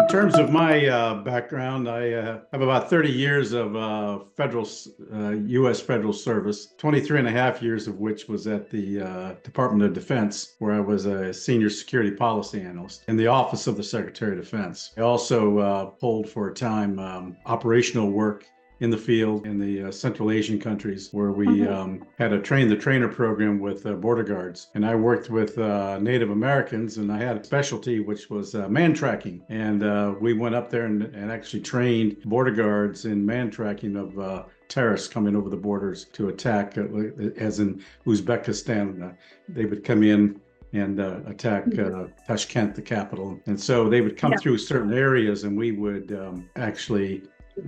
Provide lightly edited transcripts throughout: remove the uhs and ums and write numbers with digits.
terms of my background, I have about 30 years of U.S. federal service, 23 and a half years of which was at the Department of Defense, where I was a senior security policy analyst in the Office of the Secretary of Defense. I also pulled for a time operational work in the field in the Central Asian countries where we had a train the trainer program with border guards. And I worked with Native Americans, and I had a specialty, which was man tracking. And we went up there and actually trained border guards in man tracking of terrorists coming over the borders to attack, as in Uzbekistan. They would come in and attack Tashkent, the capital. And so they would come through certain areas, and we would actually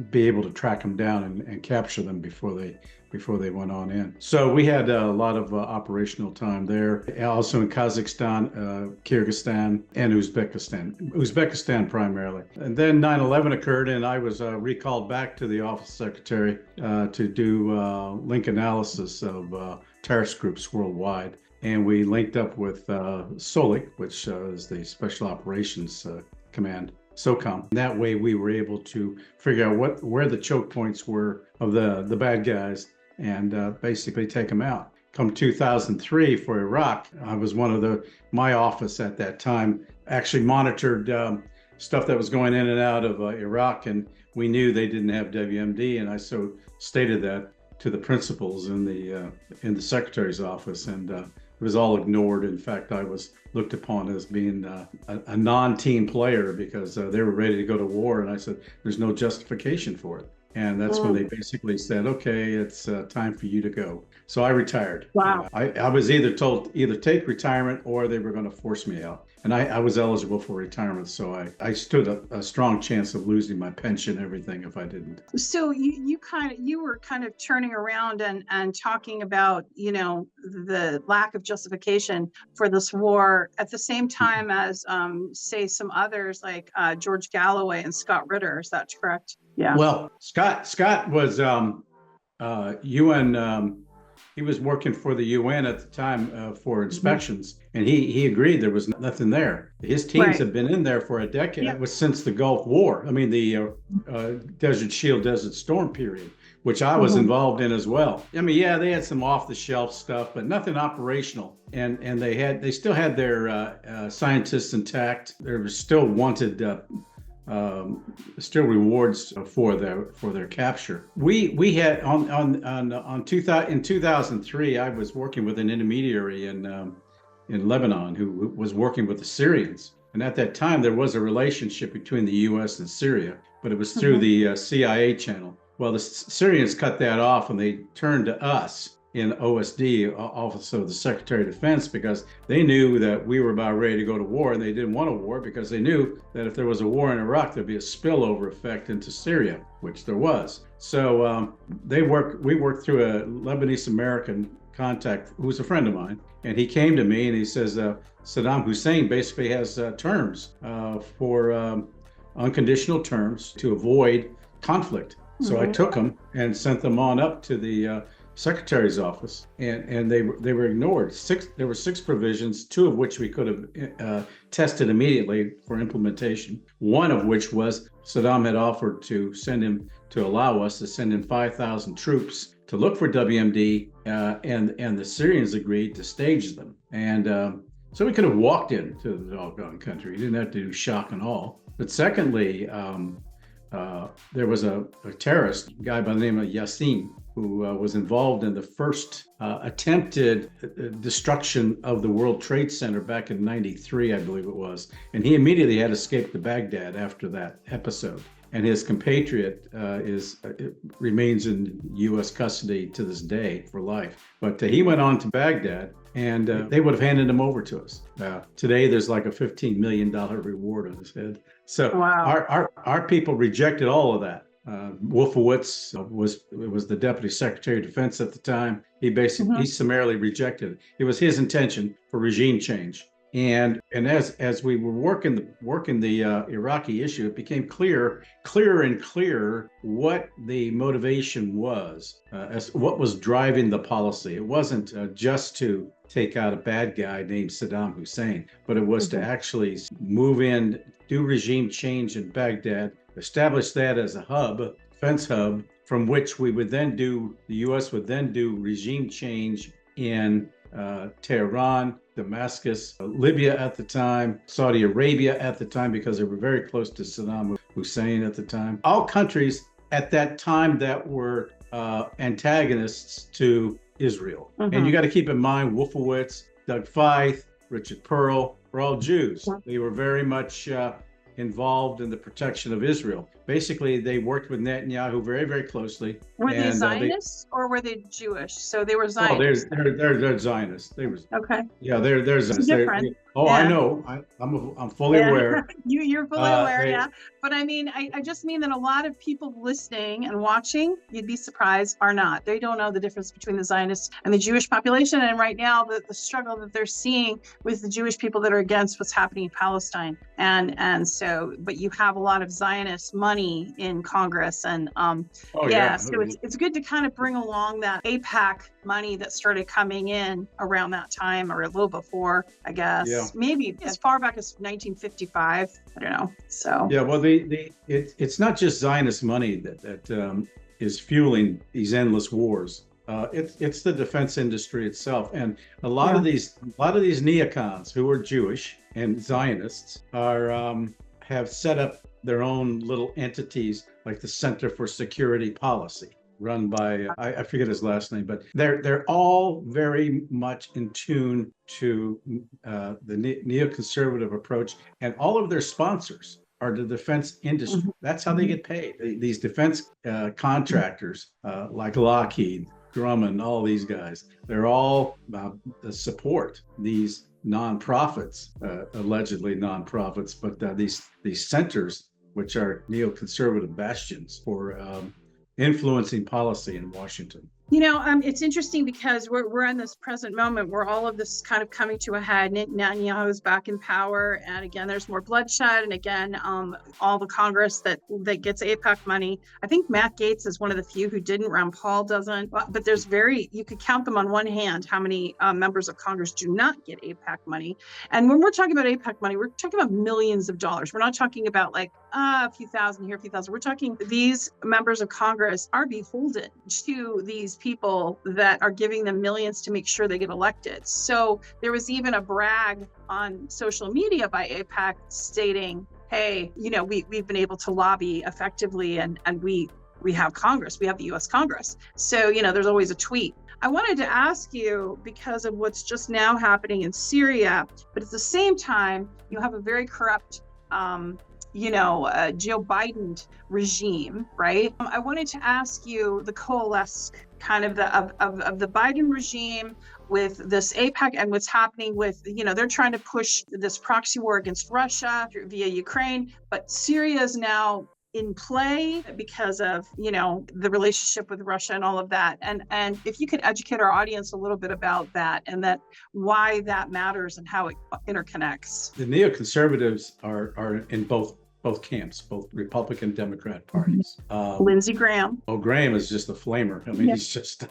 be able to track them down and capture them before they went on in. So we had a lot of operational time there. Also in Kazakhstan, Kyrgyzstan, and Uzbekistan primarily. And then 9/11 occurred, and I was recalled back to the Office of Secretary to do link analysis of terrorist groups worldwide. And we linked up with SOLIC, which is the Special Operations Command. SOCOM. That way we were able to figure out where the choke points were of the bad guys and basically take them out. Come 2003 for Iraq, I was my office at that time actually monitored stuff that was going in and out of Iraq, and we knew they didn't have WMD, and I so stated that to the principals in the secretary's office, and it was all ignored. In fact, I was looked upon as being a non-team player because they were ready to go to war. And I said, there's no justification for it. And that's when they basically said, okay, it's time for you to go. So I retired. Wow. I was either told either take retirement or they were going to force me out. And I was eligible for retirement, so I stood a strong chance of losing my pension and everything if I didn't. So you were kind of turning around and talking about, the lack of justification for this war at the same time as, say, some others like George Galloway and Scott Ritter. Is that correct? Yeah. Well, Scott was UN. He was working for the UN at the time for inspections, and he agreed there was nothing there. His teams had been in there for a decade. It was since the Gulf War. I mean, the Desert Shield, Desert Storm period, which I was involved in as well. I mean, they had some off-the-shelf stuff, but nothing operational. And they still had their scientists intact. There was still wanted. Still rewards for their capture. We had in 2003. I was working with an intermediary in Lebanon who was working with the Syrians, and at that time there was a relationship between the U.S. and Syria, but it was through the CIA channel. Well, the Syrians cut that off, and they turned to us in OSD, Office of the Secretary of Defense, because they knew that we were about ready to go to war, and they didn't want a war because they knew that if there was a war in Iraq, there'd be a spillover effect into Syria, which there was. So we worked through a Lebanese American contact who was a friend of mine, and he came to me and he says, Saddam Hussein basically has terms for unconditional terms to avoid conflict. So I took them and sent them on up to the Secretary's office, and they were ignored. There were 6 provisions, 2 of which we could have tested immediately for implementation. One of which was Saddam had offered to allow us to send in 5,000 troops to look for WMD, and the Syrians agreed to stage them. And so we could have walked into the doggone country. We didn't have to do shock and awe. But secondly, there was a terrorist guy by the name of Yassin, who was involved in the first attempted destruction of the World Trade Center back in '93, I believe it was. And he immediately had escaped to Baghdad after that episode. And his compatriot remains in U.S. custody to this day for life. But he went on to Baghdad, and they would have handed him over to us. Today, there's like a $15 million reward on his head. So our people rejected all of that. Wolfowitz was the Deputy Secretary of Defense at the time. He summarily rejected it. It was his intention for regime change. And as we were working the Iraqi issue, it became clearer and clearer what the motivation was, as what was driving the policy. It wasn't just to take out a bad guy named Saddam Hussein, but it was to actually move in, do regime change in Baghdad, establish that as a hub, defense hub, from which the U.S. would then do regime change in Tehran, Damascus, Libya at the time, Saudi Arabia at the time, because they were very close to Saddam Hussein at the time. All countries at that time that were antagonists to Israel. And you got to keep in mind, Wolfowitz, Doug Feith, Richard Pearl were all Jews. They were very much involved in the protection of Israel. Basically, they worked with Netanyahu very, very closely. Were they Zionists or were they Jewish? So they were Zionists. Oh, they're Zionists. They were. Okay. Yeah, they're Zionists. Yeah. I know. I'm fully aware. You're fully aware, yeah. But I mean, I just mean that a lot of people listening and watching, you'd be surprised, are not. They don't know the difference between the Zionists and the Jewish population. And right now, the struggle that they're seeing with the Jewish people that are against what's happening in Palestine. And so, but you have a lot of Zionist money in Congress. And so it's good to kind of bring along that AIPAC money that started coming in around that time, or a little before, I guess. Yeah. Maybe as far back as 1955. I don't know. So yeah, well, it's not just Zionist money that is fueling these endless wars. It's the defense industry itself, and a lot of these neocons who are Jewish and Zionists have set up their own little entities, like the Center for Security Policy, run by I forget his last name, but they're all very much in tune to the neoconservative approach, and all of their sponsors are the defense industry. That's how they get paid. These defense contractors like Lockheed, Grumman, all these guys, they're all support these nonprofits, allegedly nonprofits, but these centers, which are neoconservative bastions for influencing policy in Washington. You know, it's interesting because we're in this present moment where all of this is kind of coming to a head. Netanyahu is back in power, and again, there's more bloodshed, and again, all the Congress that gets AIPAC money. I think Matt Gaetz is one of the few who didn't. Ron Paul doesn't, but there's you could count them on one hand how many members of Congress do not get AIPAC money. And when we're talking about AIPAC money, we're talking about millions of dollars. We're not talking about like a few thousand here, a few thousand. We're talking these members of Congress are beholden to these people that are giving them millions to make sure they get elected. So there was even a brag on social media by AIPAC stating, hey, you know, we've been able to lobby effectively, and we have Congress, we have the US Congress. So, you know, there's always a tweet. I wanted to ask you, because of what's just now happening in Syria, but at the same time, you have a very corrupt Joe Biden regime, right? I wanted to ask you the coalesce kind of of the Biden regime with this AIPAC and what's happening with, they're trying to push this proxy war against Russia via Ukraine, but Syria is now in play because of, the relationship with Russia and all of that. And if you could educate our audience a little bit about that, and that why that matters and how it interconnects. The neoconservatives are in both camps, both Republican, Democrat parties. Lindsey Graham. Oh, Graham is just a flamer. I mean, he's just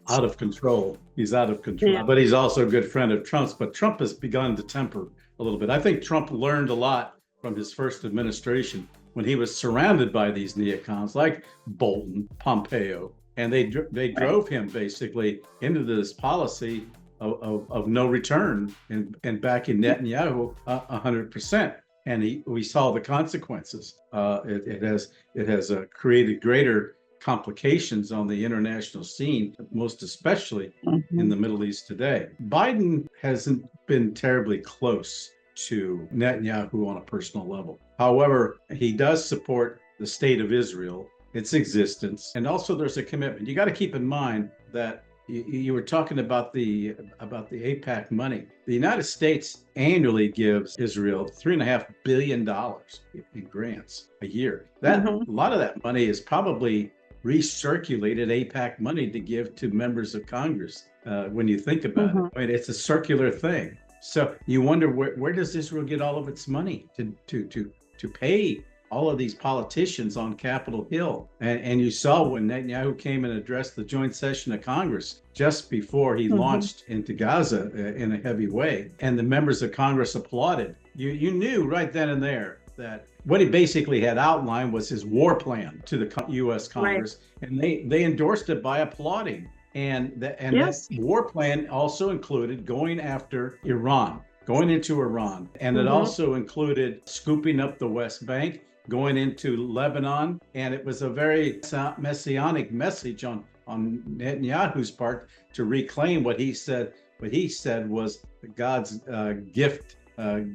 out of control. He's out of control. Yeah. But he's also a good friend of Trump's. But Trump has begun to temper a little bit. I think Trump learned a lot from his first administration when he was surrounded by these neocons like Bolton, Pompeo, and they drove him basically into this policy of no return and backing Netanyahu 100%. And we saw the consequences. It has created greater complications on the international scene, most especially in the Middle East today. Biden hasn't been terribly close to Netanyahu on a personal level. However, he does support the state of Israel, its existence, and also there's a commitment. You got to keep in mind that you were talking about the AIPAC money. The United States annually gives Israel $3.5 billion in grants a year. A lot of that money is probably recirculated AIPAC money to give to members of Congress. When you think about it, I mean, it's a circular thing. So you wonder where does Israel get all of its money to pay all of these politicians on Capitol Hill? And you saw when Netanyahu came and addressed the joint session of Congress just before he launched into Gaza in a heavy way, and the members of Congress applauded. You knew right then and there that what he basically had outlined was his war plan to the U.S. Congress, and they endorsed it by applauding. And that war plan also included going after Iran, going into Iran, and it also included scooping up the West Bank, going into Lebanon, and it was a very messianic message on Netanyahu's part to reclaim what he said. What he said was God's gift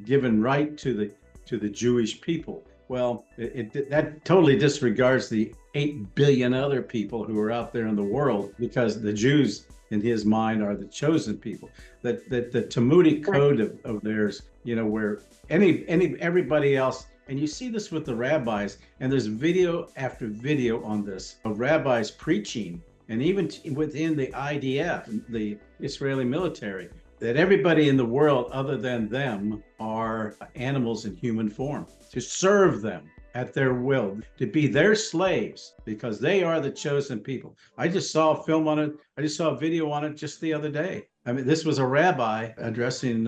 given right to the Jewish people. Well, that totally disregards the 8 billion other people who are out there in the world, because the Jews, in his mind, are the chosen people. That the Talmudic code of theirs, where everybody else, and you see this with the rabbis, and there's video after video on this of rabbis preaching, and even within the IDF, the Israeli military, that everybody in the world other than them are animals in human form, to serve them at their will, to be their slaves, because they are the chosen people. I just saw a film on it. I just saw a video on it just the other day. I mean, this was a rabbi addressing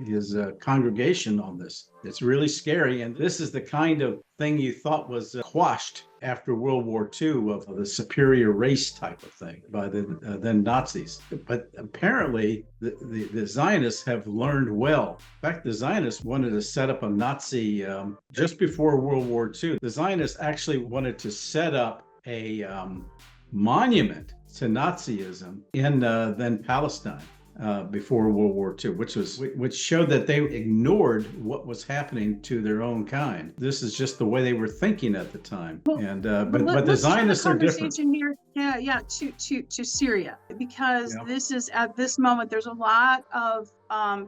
his congregation on this. It's really scary. And this is the kind of thing you thought was quashed after World War II, of the superior race type of thing by the then Nazis. But apparently the Zionists have learned well. In fact, the Zionists wanted to set up a Nazi just before World War II. The Zionists actually wanted to set up a monument to Nazism in then Palestine before World War II, which showed that they ignored what was happening to their own kind. This is just the way they were thinking at the time. Well, and but the Zionists are different. Here, to Syria, because this is, at this moment, there's a lot of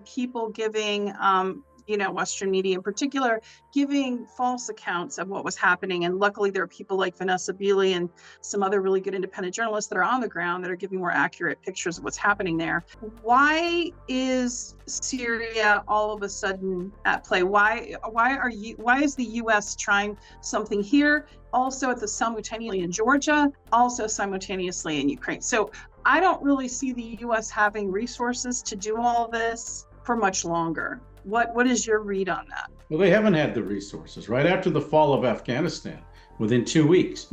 people giving Western media in particular, giving false accounts of what was happening. And luckily there are people like Vanessa Beeley and some other really good independent journalists that are on the ground that are giving more accurate pictures of what's happening there. Why is Syria all of a sudden at play? Why is the US trying something here, also simultaneously in Georgia, also simultaneously in Ukraine? So I don't really see the US having resources to do all this for much longer. What is your read on that? Well, they haven't had the resources. Right after the fall of Afghanistan, within 2 weeks,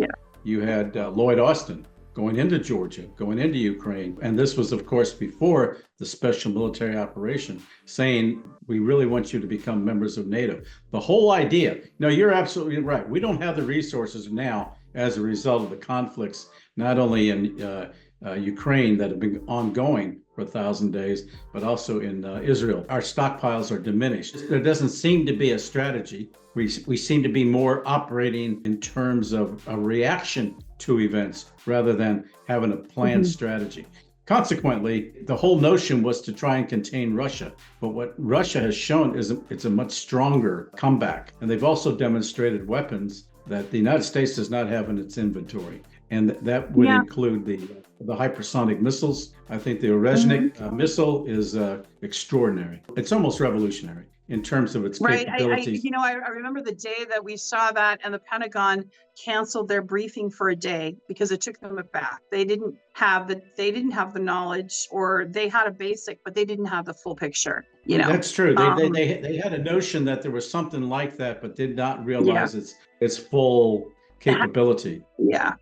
you had Lloyd Austin going into Georgia, going into Ukraine. And this was, of course, before the special military operation, saying, we really want you to become members of NATO. The whole idea, no, you're absolutely right. We don't have the resources now as a result of the conflicts, not only in Ukraine that have been ongoing for 1,000 days, but also in Israel. Our stockpiles are diminished. There doesn't seem to be a strategy. We seem to be more operating in terms of a reaction to events rather than having a planned strategy. Consequently, the whole notion was to try and contain Russia. But what Russia has shown is it's a much stronger comeback. And they've also demonstrated weapons that the United States does not have in its inventory. And that would include the hypersonic missiles. I think the Orezhnik missile is extraordinary. It's almost revolutionary in terms of its capabilities. I remember the day that we saw that, and the Pentagon canceled their briefing for a day because it took them aback. They didn't have the knowledge, or they had a basic, but they didn't have the full picture. That's true. They had a notion that there was something like that, but did not realize its full capability.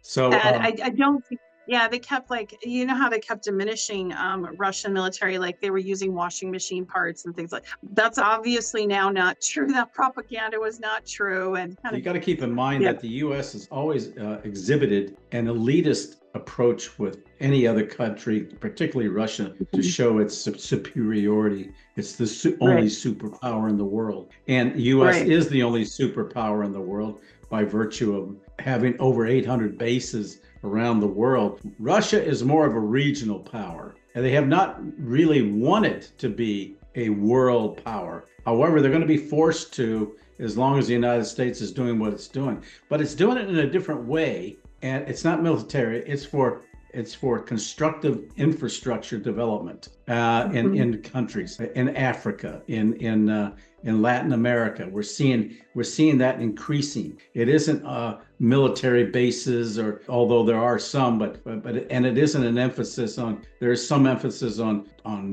So I don't think. They kept how they kept diminishing Russian military, like they were using washing machine parts and things like that's obviously now not true. That propaganda was not true. And you got to keep in mind that the U.S. has always exhibited an elitist approach with any other country, particularly Russia, to show its superiority. It's the only superpower in the world. And the U.S. is the only superpower in the world by virtue of having over 800 bases around the world. Russia is more of a regional power, and they have not really wanted to be a world power. However, they're going to be forced to, as long as the United States is doing what it's doing. But it's doing it in a different way, and it's not military. It's for It's for constructive infrastructure development in countries in Africa, in Latin America. We're seeing that increasing. It isn't military bases, or although there are some, but it isn't an emphasis on. There is some emphasis on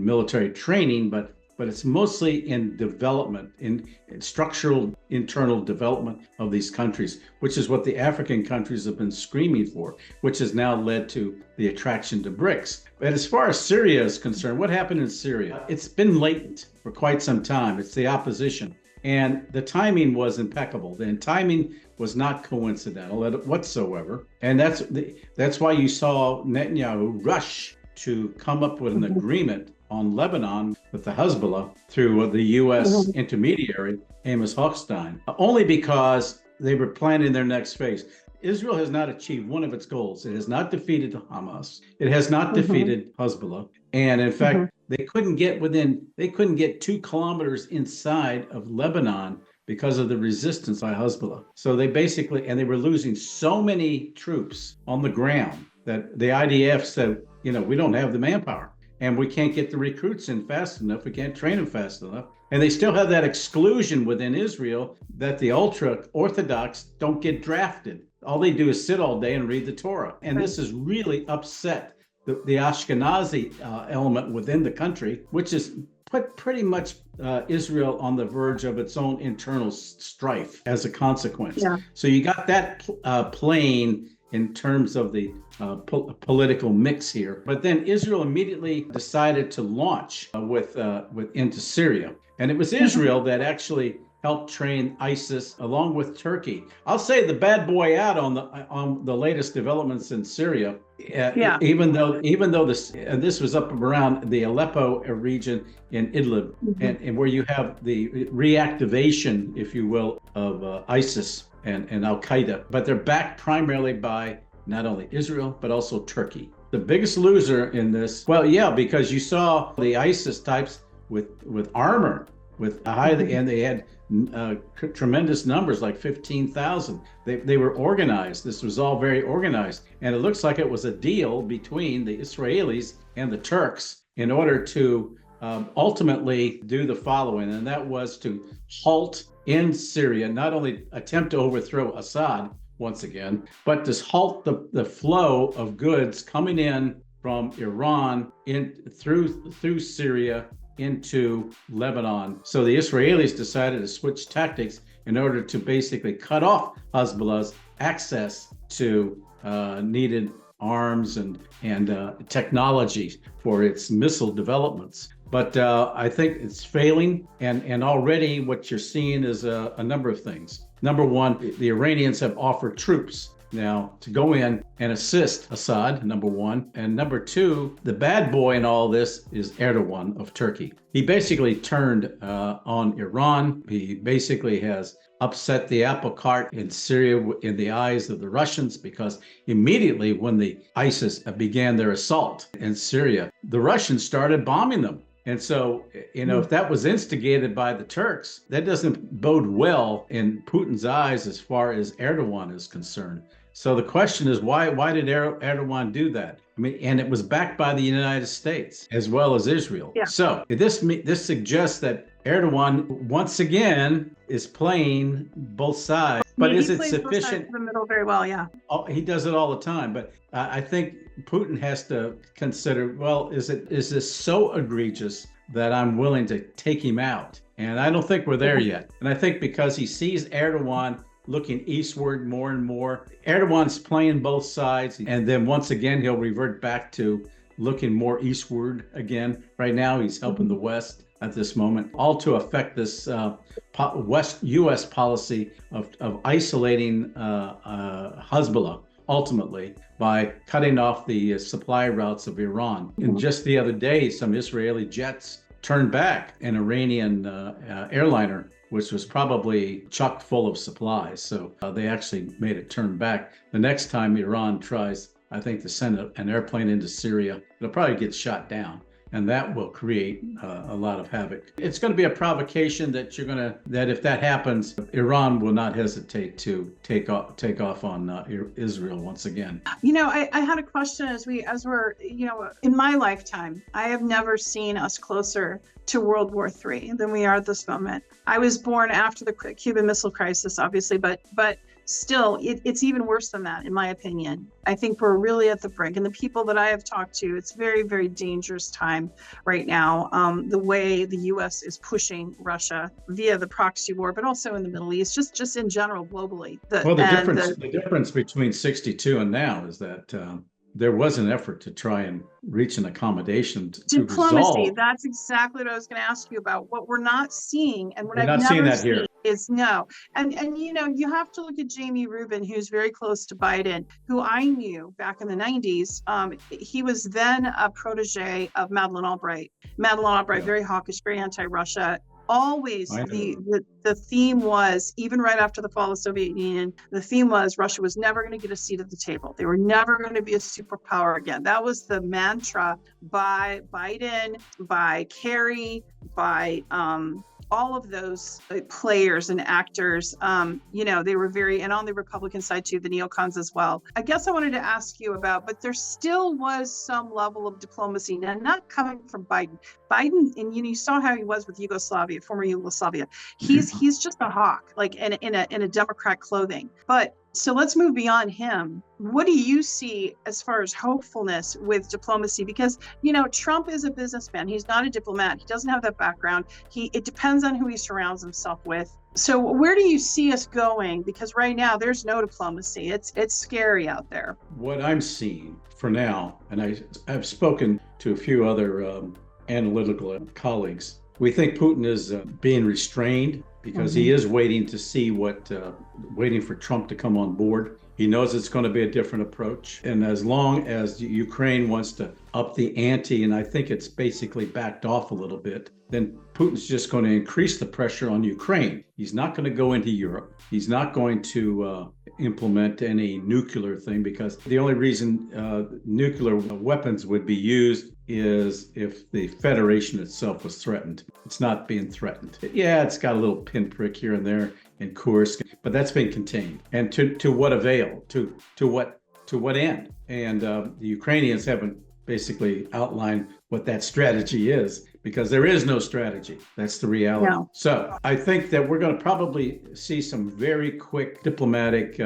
military training, but it's mostly in development, in structural internal development of these countries, which is what the African countries have been screaming for, which has now led to the attraction to BRICS. But as far as Syria is concerned, what happened in Syria? It's been latent for quite some time. It's the opposition. And the timing was impeccable. The timing was not coincidental whatsoever. And that's why you saw Netanyahu rush to come up with an agreement on Lebanon with the Hezbollah through the U.S. intermediary, Amos Hochstein, only because they were planning their next phase. Israel has not achieved one of its goals. It has not defeated Hamas. It has not defeated Hezbollah. And in fact, they couldn't get 2 kilometers inside of Lebanon because of the resistance by Hezbollah. So they were losing so many troops on the ground that the IDF said, we don't have the manpower. And we can't get the recruits in fast enough. We can't train them fast enough. And they still have that exclusion within Israel that the ultra-Orthodox don't get drafted. All they do is sit all day and read the Torah. And this has really upset the Ashkenazi element within the country, which has put pretty much Israel on the verge of its own internal strife as a consequence. Yeah. So you got that playing in terms of the political mix here. But then Israel immediately decided to launch into Syria. And it was Israel that actually helped train ISIS along with Turkey. I'll say the bad boy out on the latest developments in Syria. Even though this was up around the Aleppo region in Idlib, and where you have the reactivation, if you will, of ISIS and Al-Qaeda, but they're backed primarily by not only Israel, but also Turkey. The biggest loser in this, because you saw the ISIS types with armor, and they had tremendous numbers, like 15,000. They were organized. This was all very organized. And it looks like it was a deal between the Israelis and the Turks in order to ultimately do the following, and that was to halt in Syria, not only attempt to overthrow Assad once again, but to halt the flow of goods coming in from Iran through Syria into Lebanon. So the Israelis decided to switch tactics in order to basically cut off Hezbollah's access to needed arms and technology for its missile developments. But I think it's failing, and already what you're seeing is a number of things. Number one, the Iranians have offered troops now to go in and assist Assad, number one. And number two, the bad boy in all this is Erdogan of Turkey. He basically turned on Iran. He basically has upset the apple cart in Syria in the eyes of the Russians, because immediately when the ISIS began their assault in Syria, the Russians started bombing them. And so, if that was instigated by the Turks, that doesn't bode well in Putin's eyes as far as Erdogan is concerned. So the question is, why did Erdogan do that? I mean, and it was backed by the United States as well as Israel. Yeah. So this suggests that Erdogan once again is playing both sides. But is it sufficient? Both sides in the middle very well, yeah. He does it all the time. But I think Putin has to consider, well, is this so egregious that I'm willing to take him out? And I don't think we're there yet. And I think because he sees Erdogan looking eastward more and more, Erdogan's playing both sides. And then once again, he'll revert back to looking more eastward again. Right now, he's helping the West at this moment, all to affect this U.S. policy of isolating Hezbollah, ultimately, by cutting off the supply routes of Iran. And just the other day, some Israeli jets turned back an Iranian airliner, which was probably chock full of supplies. So they actually made it turn back. The next time Iran tries, I think, to send an airplane into Syria, it'll probably get shot down. and that will create a lot of havoc. It's going to be a provocation that that if that happens, Iran will not hesitate to take off on Israel once again. I had a question as we're, in my lifetime, I have never seen us closer to World War III than we are at this moment. I was born after the Cuban Missile Crisis, obviously, but still, it's even worse than that, in my opinion. I think we're really at the brink. And the people that I have talked to, it's very, very dangerous time right now. The way the U.S. is pushing Russia via the proxy war, but also in the Middle East, just in general, globally. The difference between 62 and now is that there was an effort to try and reach an accommodation to diplomacy. resolve. That's exactly what I was going to ask you about. What we're not seeing, and what We're I've not seeing never that here. seen is no. And you have to look at Jamie Rubin, who's very close to Biden, who I knew back in the 90s. He was then a protege of Madeleine Albright. Madeleine Albright, Yeah. very hawkish, very anti-Russia. Always the theme was, even right after the fall of the Soviet Union, the theme was Russia was never going to get a seat at the table. They were never going to be a superpower again. That was the mantra by Biden, by Kerry, by all of those players and actors. They were and on the Republican side too, the neocons as well. I guess I wanted to ask you about, but there still was some level of diplomacy, now not coming from Biden. Biden, and you saw how he was with Yugoslavia, former Yugoslavia. He's just a hawk, like in a Democrat clothing. But so let's move beyond him. What do you see as far as hopefulness with diplomacy? Because, Trump is a businessman. He's not a diplomat. He doesn't have that background. It depends on who he surrounds himself with. So where do you see us going? Because right now there's no diplomacy. It's scary out there. What I'm seeing for now, and I've spoken to a few other analytical colleagues, we think Putin is being restrained because he is waiting to see waiting for Trump to come on board. He knows it's going to be a different approach. And as long as Ukraine wants to up the ante, and I think it's basically backed off a little bit, then Putin's just going to increase the pressure on Ukraine. He's not going to go into Europe. He's not going to implement any nuclear thing, because the only reason nuclear weapons would be used is if the Federation itself was threatened. It's not being threatened. Yeah, it's got a little pinprick here and there in Kursk, but that's been contained. And to what avail? To what end? And the Ukrainians haven't basically outlined what that strategy is, because there is no strategy. That's the reality. No. So I think that we're going to probably see some very quick diplomatic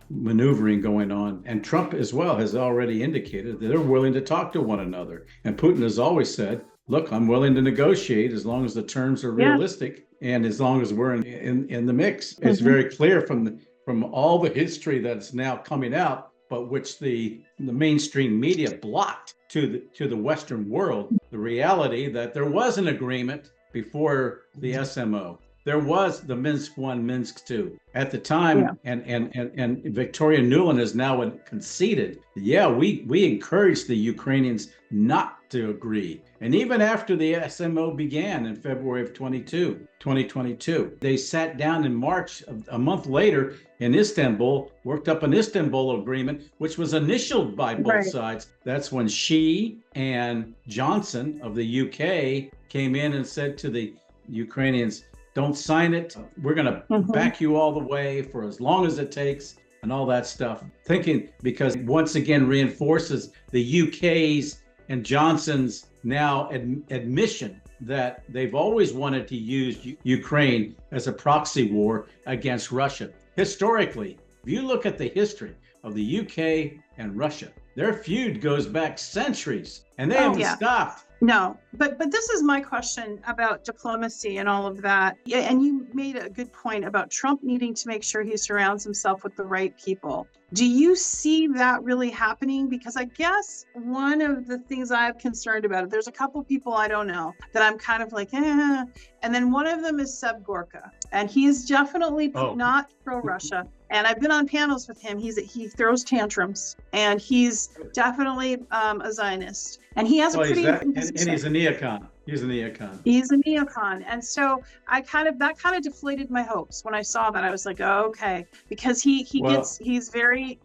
maneuvering going on. And Trump as well has already indicated that they're willing to talk to one another. And Putin has always said, look, I'm willing to negotiate as long as the terms are realistic and as long as we're in the mix. It's very clear from all the history that's now coming out, but which the mainstream media blocked to the Western world, the reality that there was an agreement before the SMO. There was the Minsk I, Minsk II at the time, and Victoria Nuland has now conceded. Yeah, we encouraged the Ukrainians not to agree. And even after the SMO began in February of 2022, they sat down in March, a month later, in Istanbul, worked up an Istanbul agreement, which was initialed by both sides. That's when she and Johnson of the UK came in and said to the Ukrainians, don't sign it. We're going to back you all the way for as long as it takes, and all that stuff. Thinking, because once again reinforces the UK's and Johnson's now admission that they've always wanted to use Ukraine as a proxy war against Russia. Historically, if you look at the history of the UK and Russia, their feud goes back centuries, and they haven't stopped. No, but this is my question about diplomacy and all of that. Yeah, and you made a good point about Trump needing to make sure he surrounds himself with the right people. Do you see that really happening? Because I guess one of the things I'm concerned about, there's a couple people I don't know that I'm kind of like, and then one of them is Seb Gorka, and he's definitely not pro-Russia. And I've been on panels with him. He throws tantrums, and he's definitely a Zionist. And he has a pretty and he's a neocon. He's a neocon. He's a neocon. And so that kind of deflated my hopes when I saw that. I was like, oh, okay, because he's very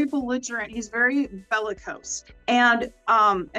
belligerent. He's very bellicose. And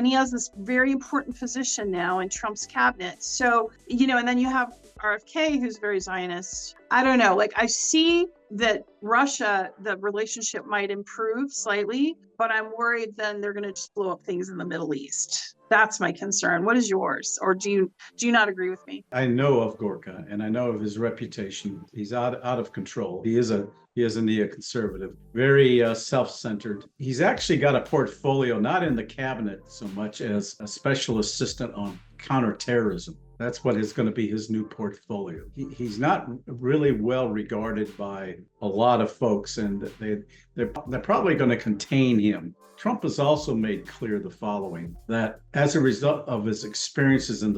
he has this very important position now in Trump's cabinet. So, and then you have RFK, who's very Zionist. I don't know, like I see that Russia, the relationship might improve slightly, but I'm worried then they're going to just blow up things in the Middle East. That's my concern. What is yours? Or do you not agree with me? I know of Gorka and I know of his reputation. He's out of control. He is a neoconservative, very self-centered. He's actually got a portfolio, not in the cabinet so much as a special assistant on counterterrorism. That's what is going to be his new portfolio. He's not really well regarded by a lot of folks, and they're probably going to contain him. Trump has also made clear the following, that as a result of his experiences in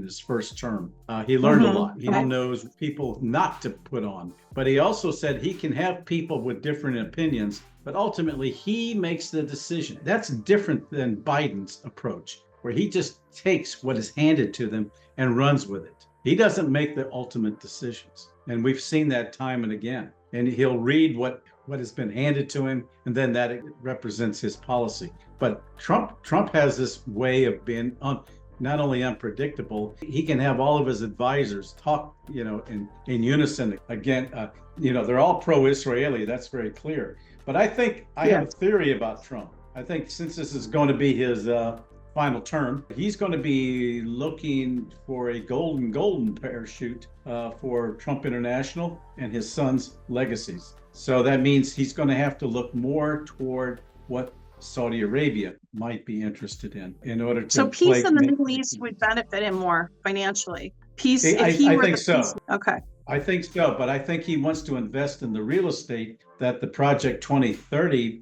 his first term, he learned a lot. He knows people not to put on, but he also said he can have people with different opinions, but ultimately he makes the decision. That's different than Biden's approach, where he just takes what is handed to them and runs with it. He doesn't make the ultimate decisions. And we've seen that time and again. And he'll read what has been handed to him, and then that represents his policy. But Trump has this way of being not only unpredictable, he can have all of his advisors talk, in unison. Again, they're all pro-Israeli, that's very clear. But I think I have a theory about Trump. I think since this is going to be his final term, he's going to be looking for a golden parachute for Trump International and his son's legacies. So that means he's going to have to look more toward what Saudi Arabia might be interested in order to. So peace in the Middle East would benefit him more financially. Peace, if he were the peace. Okay. I think so, but I think he wants to invest in the real estate that the Project 2030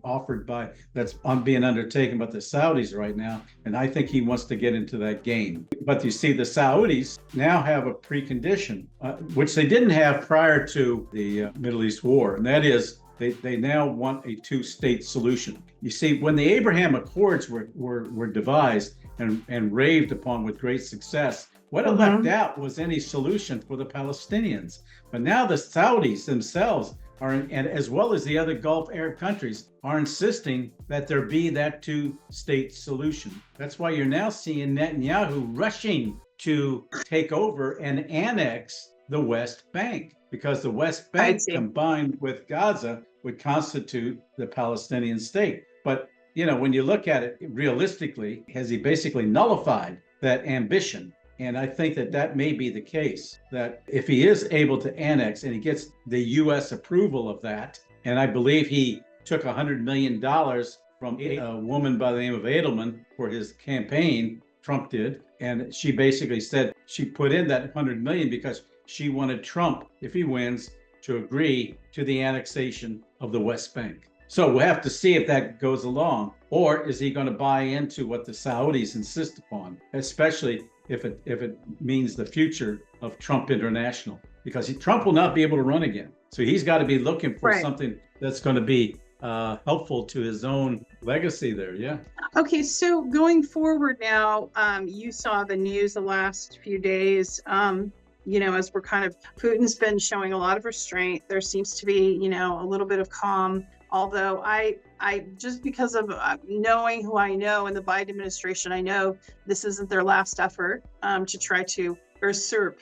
that's being undertaken by the Saudis right now. And I think he wants to get into that game. But you see, the Saudis now have a precondition, which they didn't have prior to the Middle East war. And that is, they now want a two-state solution. You see, when the Abraham Accords were devised and raved upon with great success, what it left out was any solution for the Palestinians. But now the Saudis themselves and as well as the other Gulf Arab countries, are insisting that there be that two-state solution. That's why you're now seeing Netanyahu rushing to take over and annex the West Bank, because the West Bank combined with Gaza would constitute the Palestinian state. But, when you look at it realistically, has he basically nullified that ambition? And I think that may be the case, that if he is able to annex and he gets the U.S. approval of that, and I believe he took $100 million from a woman by the name of Edelman for his campaign, Trump did, and she basically said she put in that $100 million because she wanted Trump, if he wins, to agree to the annexation of the West Bank. So we'll have to see if that goes along, or is he going to buy into what the Saudis insist upon, especially if it means the future of Trump International, because Trump will not be able to run again. So he's got to be looking for something that's going to be helpful to his own legacy there. Yeah. Okay. So going forward now, you saw the news the last few days, as we're Putin's been showing a lot of restraint. There seems to be, a little bit of calm. Although I just because of knowing who I know in the Biden administration, I know this isn't their last effort to try to usurp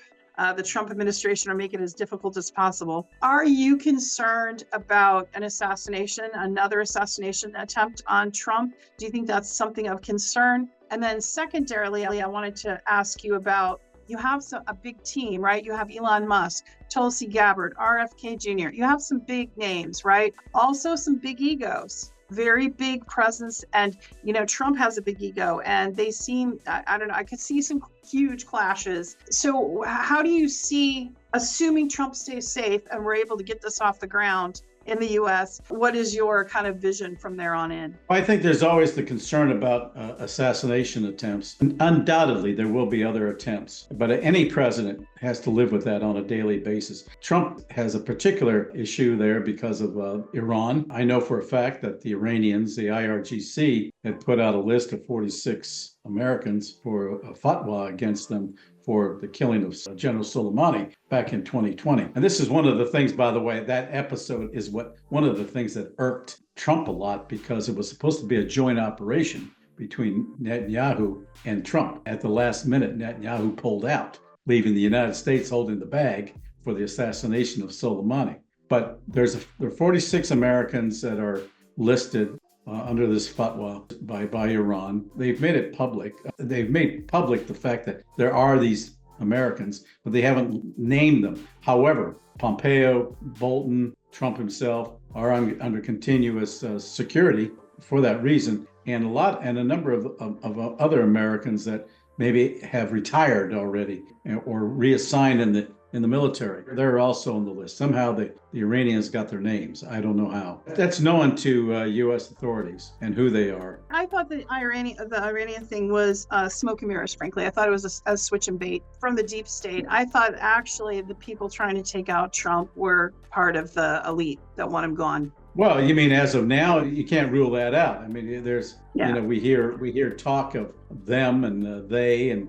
the Trump administration or make it as difficult as possible. Are you concerned about another assassination attempt on Trump? Do you think that's something of concern? And then secondarily, I wanted to ask you about, you have a big team, right? You have Elon Musk, Tulsi Gabbard, RFK Jr. You have some big names, right? Also some big egos, very big presence. And, Trump has a big ego and they seem, I don't know, I could see some huge clashes. So how do you see, assuming Trump stays safe and we're able to get this off the ground in the U.S., what is your vision from there on in? I think there's always the concern about assassination attempts. Undoubtedly, there will be other attempts, but any president has to live with that on a daily basis. Trump has a particular issue there because of Iran. I know for a fact that the Iranians, the IRGC, had put out a list of 46 Americans for a fatwa against them for the killing of General Soleimani back in 2020. And this is one of the things, by the way, that episode is one of the things that irked Trump a lot, because it was supposed to be a joint operation between Netanyahu and Trump. At the last minute, Netanyahu pulled out, leaving the United States holding the bag for the assassination of Soleimani. But there are 46 Americans that are listed under this fatwa by Iran. They've made it public. They've made public the fact that there are these Americans, but they haven't named them. However, Pompeo, Bolton, Trump himself are under continuous security for that reason, and a number of other Americans that maybe have retired already or reassigned in the military. They're also on the list. Somehow the Iranians got their names. I don't know how. That's known to U.S. authorities and who they are. I thought the Iranian thing was smoke and mirrors, frankly. I thought it was a switch and bait from the deep state. I thought actually the people trying to take out Trump were part of the elite that want him gone. Well, you mean as of now, you can't rule that out. I mean, there's, we hear talk of them and they, and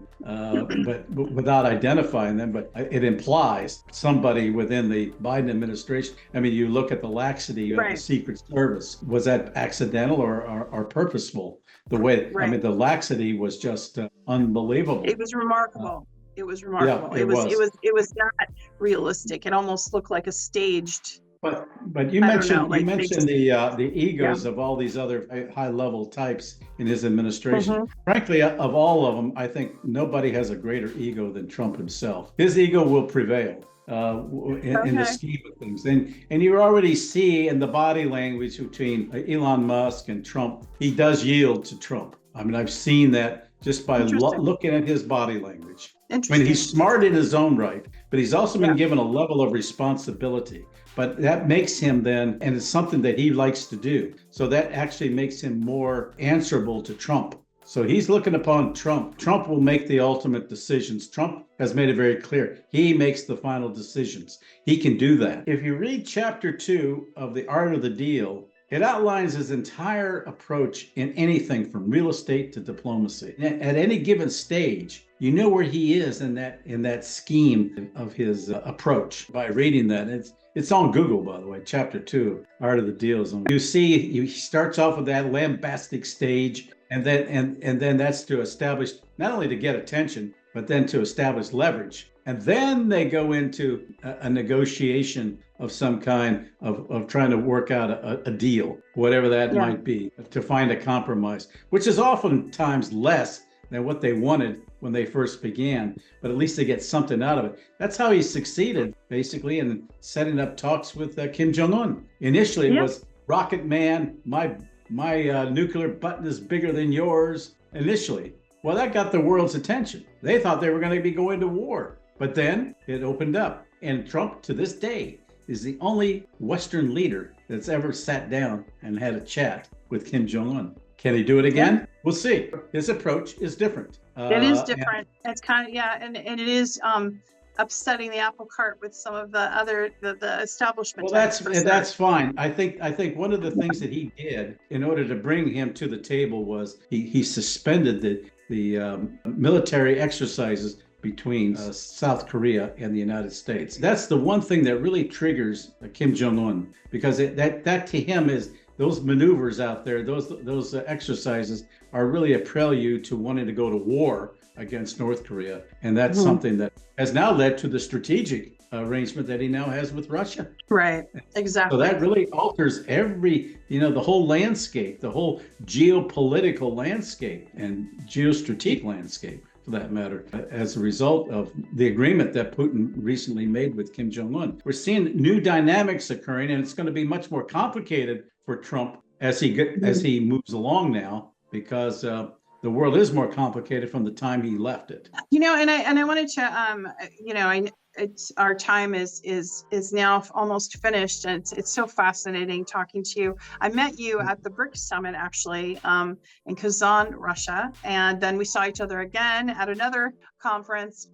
but without identifying them, but it implies somebody within the Biden administration. I mean, you look at the laxity of the Secret Service. Was that accidental or purposeful? The way, I mean, the laxity was just unbelievable. It was remarkable. It was remarkable. Yeah, it was not realistic. It almost looked like a staged. But you mentioned the egos of all these other high-level types in his administration. Mm-hmm. Frankly, of all of them, I think nobody has a greater ego than Trump himself. His ego will prevail in the scheme of things. And you already see in the body language between Elon Musk and Trump, he does yield to Trump. I mean, I've seen that just by looking at his body language. I mean, he's smart in his own right, but he's also been given a level of responsibility. But that makes him then, and it's something that he likes to do. So that actually makes him more answerable to Trump. So he's looking upon Trump. Trump will make the ultimate decisions. Trump has made it very clear. He makes the final decisions. He can do that. If you read chapter 2 of The Art of the Deal, it outlines his entire approach in anything from real estate to diplomacy. At any given stage, you know where he is in that scheme of his approach by reading that. It's on Google, by the way, chapter 2, Art of the Deal is on. You see, he starts off with that lambastic stage, and then that's to establish, not only to get attention, but then to establish leverage. And then they go into a negotiation of some kind of trying to work out a deal, whatever that might be, to find a compromise, which is oftentimes less than what they wanted when they first began, but at least they get something out of it. That's how he succeeded, basically, in setting up talks with Kim Jong-un. Initially, it was Rocket Man, my nuclear button is bigger than yours, initially. Well, that got the world's attention. They thought they were going to be going to war, but then it opened up. And Trump, to this day, is the only Western leader that's ever sat down and had a chat with Kim Jong-un. Can he do it again? Yeah. We'll see. His approach is different. It is different. It's kind of, and it is upsetting the apple cart with some of the establishment. Well, that's fine. I think one of the things that he did in order to bring him to the table was he suspended the military exercises between South Korea and the United States. That's the one thing that really triggers Kim Jong-un, because that to him is, those maneuvers out there, those exercises are really a prelude to wanting to go to war against North Korea. And that's something that has now led to the strategic arrangement that he now has with Russia. Right, exactly. So that really alters the whole landscape, the whole geopolitical landscape and geostrategic landscape, for that matter, as a result of the agreement that Putin recently made with Kim Jong-un. We're seeing new dynamics occurring, and it's going to be much more complicated for Trump as he moves along now, because the world is more complicated from the time he left it. And I wanted to our time is now almost finished, and it's so fascinating talking to you. I met you at the BRICS summit, actually, in Kazan, Russia, and then we saw each other again at another conference.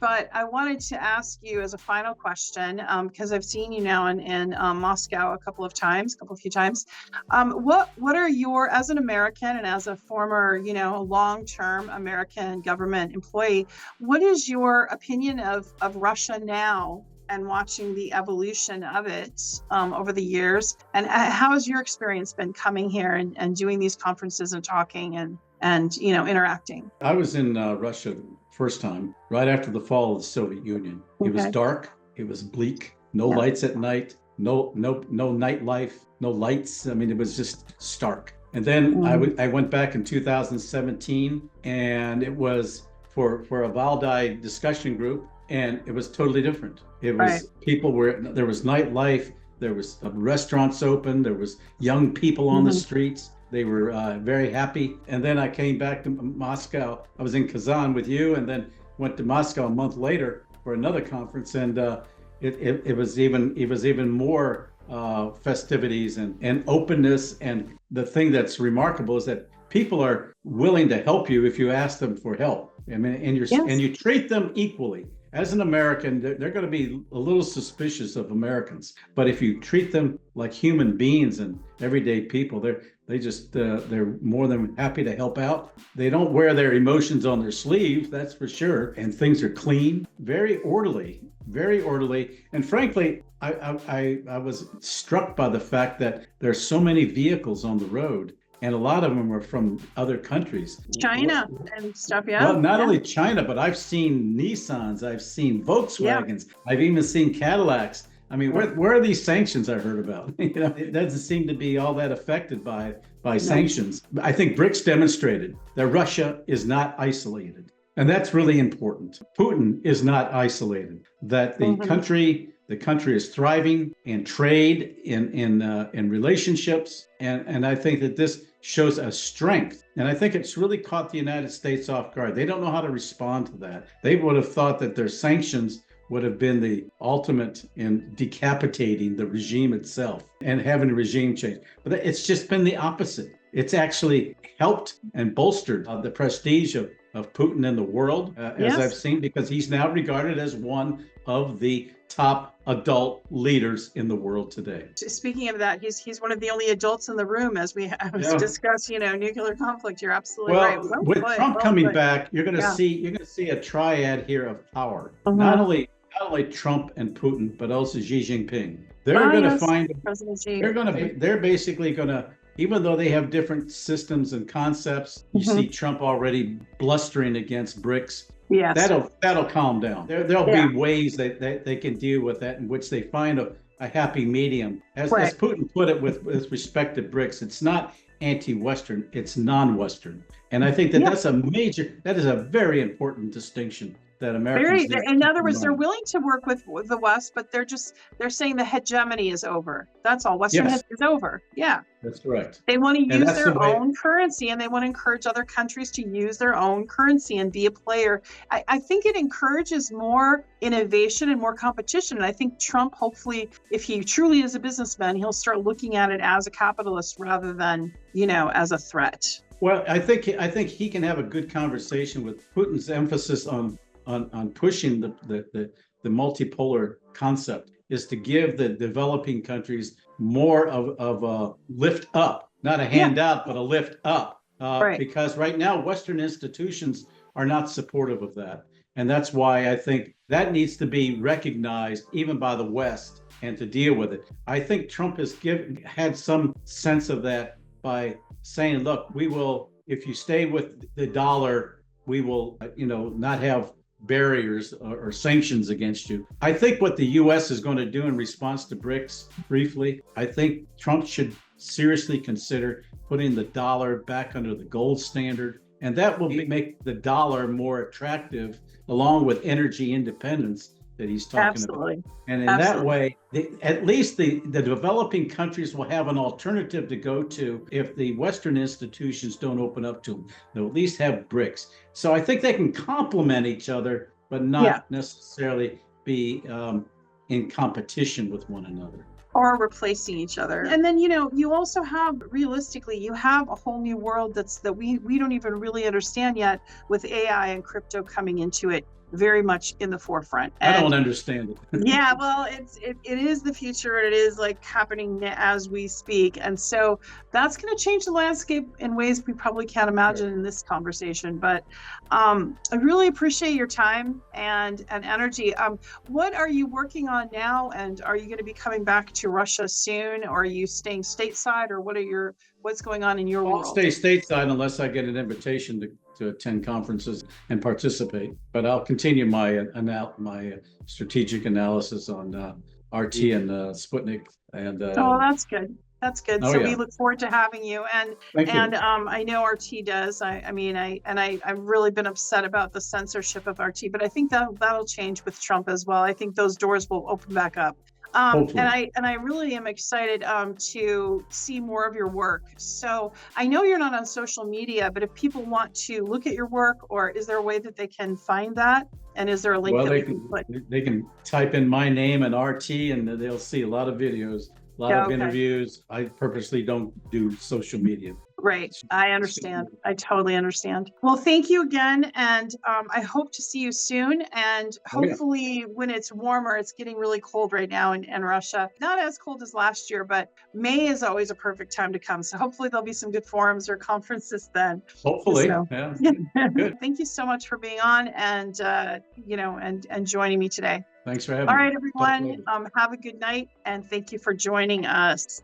But I wanted to ask you as a final question, because I've seen you now in Moscow a few times. What are your, as an American and as a former, long-term American government employee, what is your opinion of Russia now and watching the evolution of it over the years? And how has your experience been coming here and doing these conferences and talking and interacting? I was in Russia first time, right after the fall of the Soviet Union. It was dark, it was bleak, no lights at night, no nightlife, no lights. I mean, it was just stark. And then I went back in 2017, and it was for a Valdai discussion group, and it was totally different. It was there was nightlife, there was restaurants open, there was young people on the streets. They were very happy. And then I came back to Moscow. I was in Kazan with you, and then went to Moscow a month later for another conference. And it was even more festivities and openness. And the thing that's remarkable is that people are willing to help you if you ask them for help. I mean, and you treat them equally. As an American, they're going to be a little suspicious of Americans, but if you treat them like human beings and everyday people, they're more than happy to help out. They don't wear their emotions on their sleeve, that's for sure. And things are clean, very orderly. And frankly, I was struck by the fact that there's so many vehicles on the road. And a lot of them are from other countries. China and stuff, Well, not only China, but I've seen Nissans, I've seen Volkswagens, I've even seen Cadillacs. I mean, where are these sanctions I heard about? It doesn't seem to be all that affected by sanctions. I think BRICS demonstrated that Russia is not isolated. And that's really important. Putin is not isolated, that the country is thriving in trade, in relationships. And I think that this shows a strength. And I think it's really caught the United States off guard. They don't know how to respond to that. They would have thought that their sanctions would have been the ultimate in decapitating the regime itself and having a regime change. But it's just been the opposite. It's actually helped and bolstered the prestige of Putin in the world, as I've seen, because he's now regarded as one of the top adult leaders in the world today. Speaking of that, he's one of the only adults in the room as we discuss, nuclear conflict. You're absolutely right. Well, with Trump coming back, you're going to see a triad here of power. Not only Trump and Putin, but also Xi Jinping. They're going to find. They're basically going to. Even though they have different systems and concepts, you see Trump already blustering against BRICS. Yes. That'll calm down. There'll be ways that they can deal with that in which they find a happy medium. As Putin put it with respect to BRICS, it's not anti-Western, it's non-Western. And I think that is a very important distinction that Americans. In other words, they're willing to work with the West, but they're saying the hegemony is over. That's all. Western is over. Yeah. That's correct. They want to use their own currency, and they want to encourage other countries to use their own currency and be a player. I think it encourages more innovation and more competition. And I think Trump, hopefully, if he truly is a businessman, he'll start looking at it as a capitalist rather than, as a threat. Well, I think he can have a good conversation with Putin's emphasis on pushing the multipolar concept is to give the developing countries more of a lift up, not a handout, but a lift up. Because right now, Western institutions are not supportive of that. And that's why I think that needs to be recognized even by the West and to deal with it. I think Trump has had some sense of that by saying, look, we will, if you stay with the dollar, we will, not have barriers or sanctions against you. I think what the U.S. is going to do in response to BRICS, briefly, I think Trump should seriously consider putting the dollar back under the gold standard, and that will make the dollar more attractive, along with energy independence that he's talking about. And in that way, at least the developing countries will have an alternative to go to if the Western institutions don't open up to them. They'll at least have BRICS. So I think they can complement each other, but not necessarily be in competition with one another. or replacing each other. And then, you also have, realistically, you have a whole new world that we don't even really understand yet, with AI and crypto coming into it very much in the forefront. I don't understand it. Yeah, well, it is the future, and it is like happening as we speak. And so that's going to change the landscape in ways we probably can't imagine in this conversation. But I really appreciate your time and energy. What are you working on now? And are you going to be coming back to Russia soon? Or are you staying stateside, or what's going on in your I'll world? stay stateside unless I get an invitation to attend conferences and participate. But I'll continue my strategic analysis on RT and Sputnik. And that's good. That's good. So we yeah. look forward to having you. Thank you. I know RT does. I've really been upset about the censorship of RT, but I think that'll change with Trump as well. I think those doors will open back up. And I really am excited to see more of your work. So I know you're not on social media, but if people want to look at your work, or is there a way that they can find that? And is there a link that we can put? They can type in my name and RT, and they'll see a lot of videos, a lot of interviews. I purposely don't do social media. Right. I understand. I totally understand. Well, thank you again. And I hope to see you soon. And hopefully when it's warmer, it's getting really cold right now in Russia. Not as cold as last year, but May is always a perfect time to come. So hopefully there'll be some good forums or conferences then. Hopefully. So, yeah. Good. Thank you so much for being on and joining me today. Thanks for having me. All right, everyone. Have a good night, and thank you for joining us.